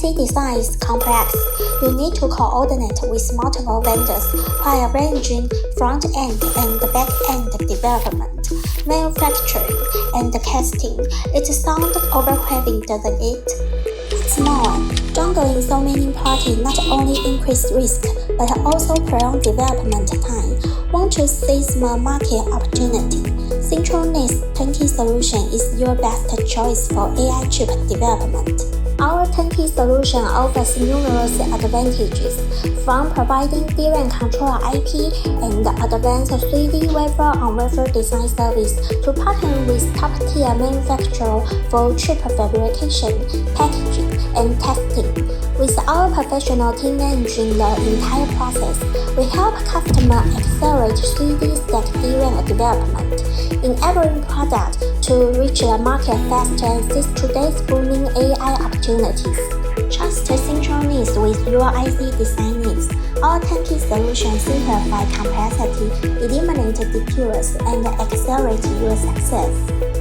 IC design is complex. You need to coordinate with multiple vendors while arranging front-end and back-end development, manufacturing, and testing. It sounds overwhelming, doesn't it? It's more. Juggling so many parties not only increase risk, but also prolong development time. Want to seize the market opportunity? Syntronix Turnkey solution is your best choice for AI chip development. Our Turnkey solution offers numerous advantages, from providing DRAM controller IP and advanced 3D wafer-on-wafer design service to partnering with top-tier manufacturers for chip fabrication, packaging, and testing. With our professional team managing the entire process, we help customers accelerate 3D stack DRAM development, enabling products to reach the market faster and seize today's booming AI opportunities. Trust Syntronix with your IC design needs. Our Turnkey solution simplifies complexity, eliminates detours, and accelerates your success.